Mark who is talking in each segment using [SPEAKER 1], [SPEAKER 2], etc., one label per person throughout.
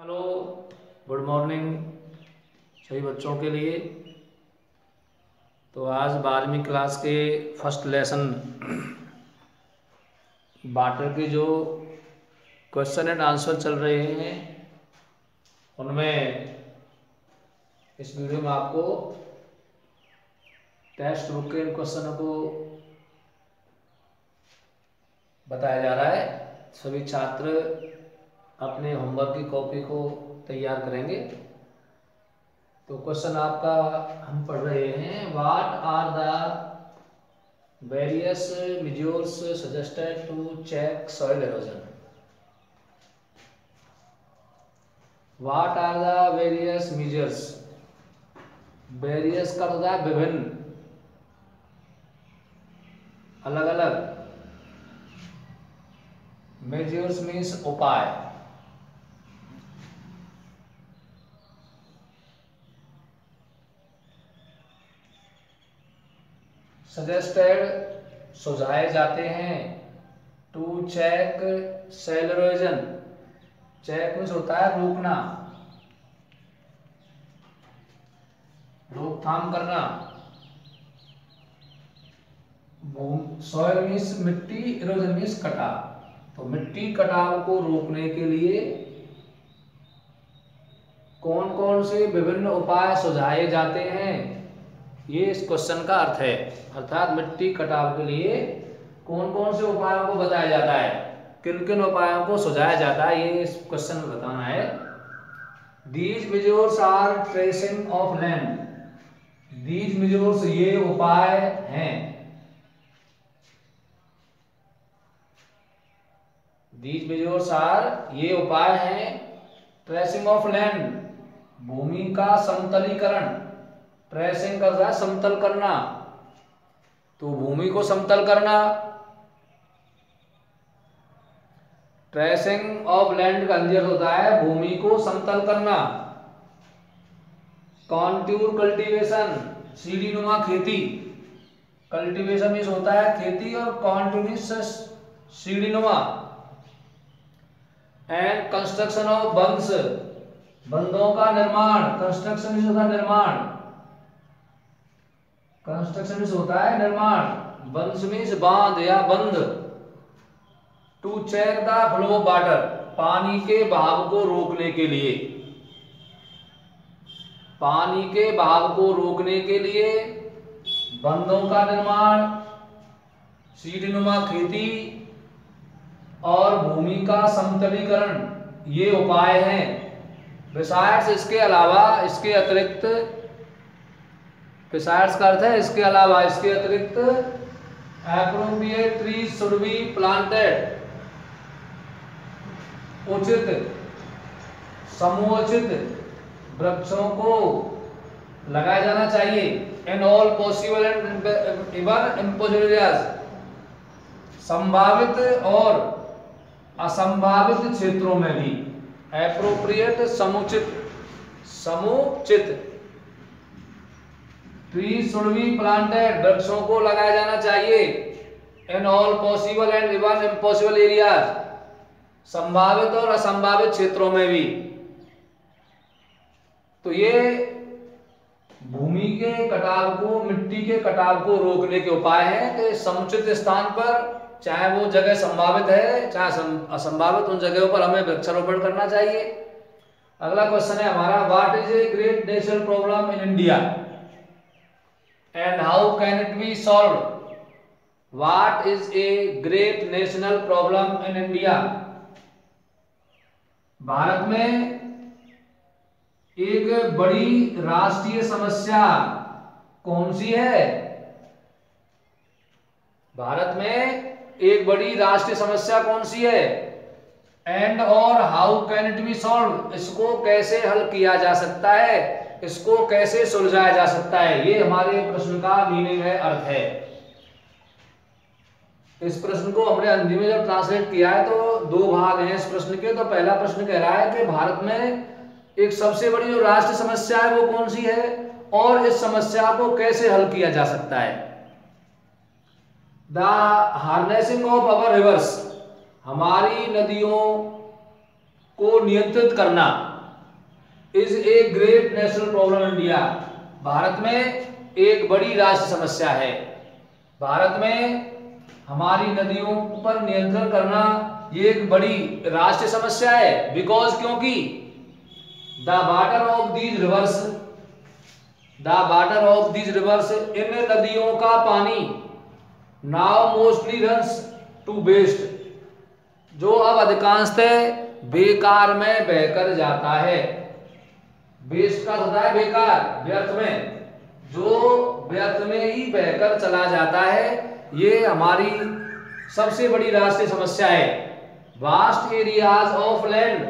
[SPEAKER 1] Hello, good morning सभी बच्चों के लिए। तो आज 12वीं क्लास के फर्स्ट लेसन वाटर के जो क्वेश्चन एंड आंसर चल रहे हैं उनमें इस वीडियो में आपको टेक्स्ट बुक के क्वेश्चनों को बताया जा रहा है। सभी छात्र अपने होमवर्क की कॉपी को तैयार करेंगे। तो क्वेश्चन आपका हम पढ़ रहे हैं, what are the various measures suggested to check soil erosion. What are the various measures, various का होता है विभिन्न, अलग अलग, मेजर्स मीन्स उपाय। सजेस्टेड सुझाए जाते हैं, to check soil erosion, check means होता है रोकना, रोकथाम करना। सॉइल मीन्स मिट्टी, एरोजन मीन्स कटाव। तो मिट्टी कटाव को रोकने के लिए कौन कौन से विभिन्न उपाय सुझाए जाते हैं, ये इस क्वेश्चन का अर्थ है। अर्थात मिट्टी कटाव के लिए कौन कौन से उपायों को बताया जाता है, किन किन उपायों को सुझाया जाता है, ये इस क्वेश्चन में बताना है। These measures are terracing of land, these measures ये उपाय हैं, दीज मेजर्स आर ये उपाय हैं, ट्रेसिंग ऑफ लैंड भूमि का समतलीकरण, ट्रेसिंग करता है समतल करना, तो भूमि को समतल करना। ट्रेसिंग ऑफ लैंड का अर्थ होता है भूमि को समतल करना। कॉन्टूर कल्टीवेशन, सीढ़ीनुमा खेती, कल्टीवेशन मीन्स होता है खेती और कॉन्टूर मीन्स सीढ़ीनुमा। एंड कंस्ट्रक्शन ऑफ बंध्स, बंधों का निर्माण, कंस्ट्रक्शन मीन्स होता है निर्माण, कंस्ट्रक्शन मीन्स होता है निर्माण, बंध्स मीन्स बांध या बंध। To check the flow of water, पानी के बहाव को रोकने के लिए, पानी के बहाव को रोकने के लिए बंधों का निर्माण, सीढ़ीनुमा खेती और भूमि का समतलीकरण ये उपाय हैं। बिसाइड्स इसके अलावा, इसके अतिरिक्त, बिसाइड्स का अर्थ है इसके अलावा, इसके अतिरिक्त appropriate trees should be planted, उचित समुचित वृक्षों को लगाया जाना चाहिए। In all possible and even impossible areas, संभावित और असंभावित क्षेत्रों में भी। एप्रोप्रिएट समुचित, समुचित, ट्री शुड बी प्लांटेड वृक्षों को लगाया जाना चाहिए। In all possible and even impossible areas, संभावित और असंभावित क्षेत्रों में भी। तो ये भूमि के कटाव को, मिट्टी के कटाव को रोकने के उपाय हैं कि समुचित स्थान पर, चाहे वो जगह संभावित है चाहे असंभावित, उन जगहों पर हमें वृक्षारोपण करना चाहिए। अगला क्वेश्चन है हमारा, what is a great national problem in India and how can it be solved. What is a great national problem in India, Bharat में एक बड़ी राष्ट्रीय समस्या कौन सी है, भारत में एक बड़ी राष्ट्रीय समस्या कौन सी है। एंड और how can it be solve, इसको कैसे हल किया जा सकता है, इसको कैसे सुलझाया जा सकता है, ये हमारे प्रश्न का मीनिंग है, अर्थ है। इस प्रश्न को हमने हिंदी में जब ट्रांसलेट किया है तो दो भाग हैं इस प्रश्न के। तो पहला प्रश्न कह रहा है कि भारत में एक सबसे बड़ी जो राष्ट्रीय समस्या है वो कौन सी है और इस समस्या को कैसे हल किया जा सकता है। The harnessing of our reverse, हमारी नदियों को नियंत्रित करना, is a great national problem India. Bharat में एक बड़ी राष्ट्रीय समस्या है। भारत में हमारी नदियों पर नियंत्रण करना ये एक बड़ी राष्ट्रीय समस्या है। बिकॉज क्योंकि the water of these rivers, इन नदियों का पानी now mostly runs to west, जो अब अधिकांशतः बेकार में बहकर जाता है। वेस्ट का होता है बेकार, व्यर्थ में, जो व्यर्थ में ही बहकर चला जाता है। ये हमारी सबसे बड़ी राष्ट्रीय समस्या है। वास्ट एरियाज ऑफ लैंड,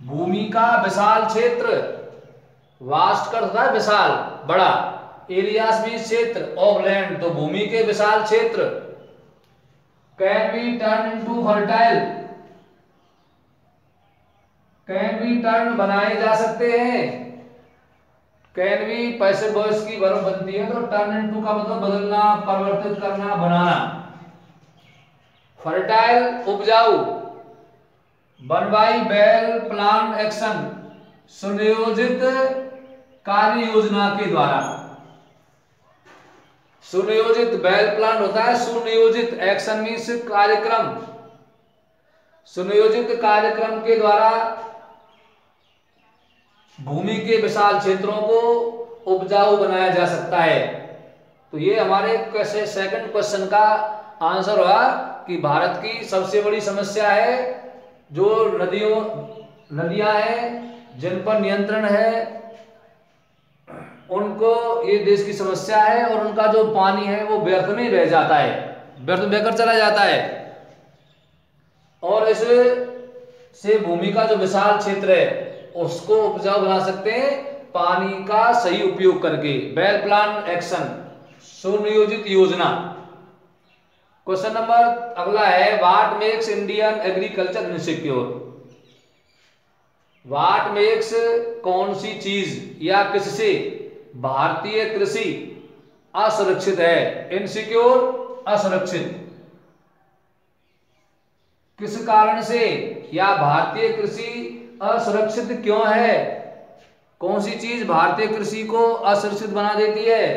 [SPEAKER 1] भूमि का विशाल क्षेत्र, वास्ट का होता है विशाल बड़ा, एरियाज भी क्षेत्र, ऑफ लैंड तो भूमि के विशाल क्षेत्र, can be turn into fertile, can be turn बनाए जा सकते हैं। कैन बी पैसिव वॉइस की वर्ब बनती है, तो टर्न इनटू का मतलब बदलना, परिवर्तित करना, बनाना। फर्टाइल उपजाऊ, one by well plan action, सुनियोजित कार्य योजना के द्वारा। सुनियोजित, वेल प्लान होता है सुनियोजित, एक्शन मीन्स कार्यक्रम, सुनियोजित कार्यक्रम के द्वारा भूमि के विशाल क्षेत्रों को उपजाऊ बनाया जा सकता है। तो ये हमारे सेकंड क्वेश्चन का आंसर हुआ कि भारत की सबसे बड़ी समस्या है जो नदियां हैं जिन पर नियंत्रण है, उनको ये देश की समस्या है, और उनका जो पानी है वो व्यर्थ में बह जाता है, व्यर्थ में बहकर चला जाता है। और इसे से भूमि का जो विशाल क्षेत्र है उसको उपजाऊ बना सकते हैं पानी का सही उपयोग करके। वेल प्लान एक्शन, सुनियोजित योजना। क्वेश्चन नंबर अगला है, what makes Indian agriculture insecure. What makes, कौन सी चीज या किससे भारतीय कृषि असुरक्षित है। इनसिक्योर, असुरक्षित। किस कारण से या भारतीय कृषि असुरक्षित क्यों है, कौन सी चीज भारतीय कृषि को असुरक्षित बना देती है।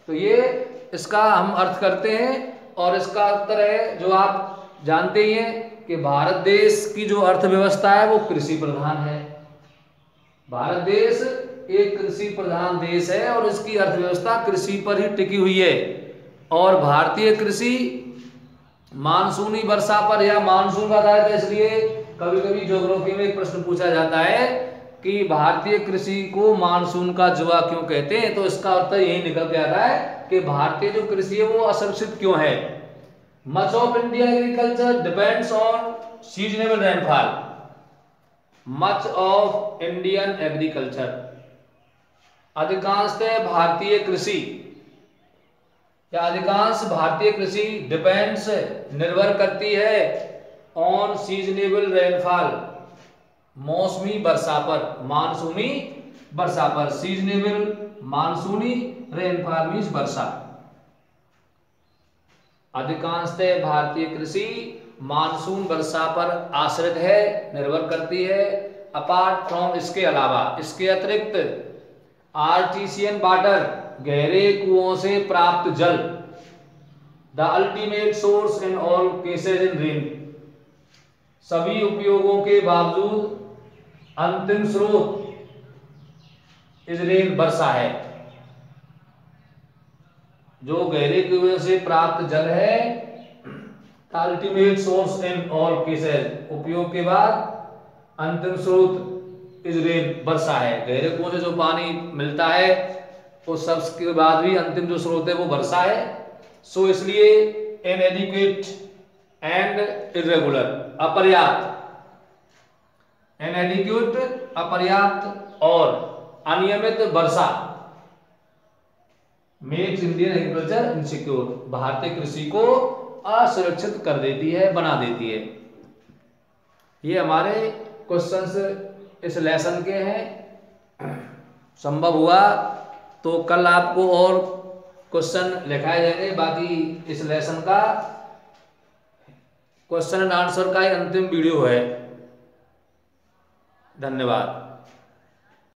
[SPEAKER 1] तो ये इसका हम अर्थ करते हैं, और इसका उत्तर है जो आप जानते ही हैं कि भारत देश की जो अर्थव्यवस्था है वो कृषि प्रधान है। भारत देश एक कृषि प्रधान देश है और इसकी अर्थव्यवस्था कृषि पर ही टिकी हुई है। और भारतीय कृषि मानसूनी वर्षा पर या मानसून का आधारित है, इसलिए कभी कभी ज्योग्राफी में एक प्रश्न पूछा जाता है कि भारतीय कृषि को मानसून का जुआ क्यों कहते हैं। तो इसका उत्तर यही निकल के आता है कि भारतीय जो कृषि है वो असुरक्षित क्यों है। Much of India agriculture depends on seasonable rainfall. Much of Indian agriculture, अधिकांशतः भारतीय कृषि या अधिकांश भारतीय कृषि डिपेंड्स, निर्भर करती है, ऑन सीजनेबल रेनफॉल, मौसमी वर्षा पर, मानसूनी वर्षा पर। सीजनेबल, मानसूनी, रेनफॉल मीन्स वर्षा। अधिकांशतः भारतीय कृषि मानसून वर्षा पर आश्रित है, निर्भर करती है। अपार्ट फ्रॉम, इसके अलावा, इसके अतिरिक्त, आर्टिसियन वाटर, गहरे कुओं से प्राप्त जल, the ultimate source in all cases in rain, सभी उपयोगों के बावजूद अंतिम स्रोत इस रेन, वर्षा है। जो गहरे कुएं से प्राप्त जल है, ultimate source in all cases, उपयोग के बाद अंतिम स्रोत इस रेन, वर्षा है। गहरे कुओं से जो पानी मिलता है उस सब के बाद भी अंतिम जो स्रोत है वो वर्षा है। सो इसलिए इनएडिक्वेट एंड इर्रेगुलर, अपर्याप्त, इनएडिक्वेट अपर्याप्त और अनियमित वर्षा मेक्स इंडियन एग्रीकल्चर इनसिक्योर, भारतीय कृषि को असुरक्षित कर देती है, बना देती है। ये हमारे क्वेश्चंस इस लेसन के हैं। संभव हुआ तो कल आपको और क्वेश्चन लिखाए जाएंगे। बाकी इस लेसन का क्वेश्चन एंड आंसर का ही अंतिम वीडियो है। धन्यवाद।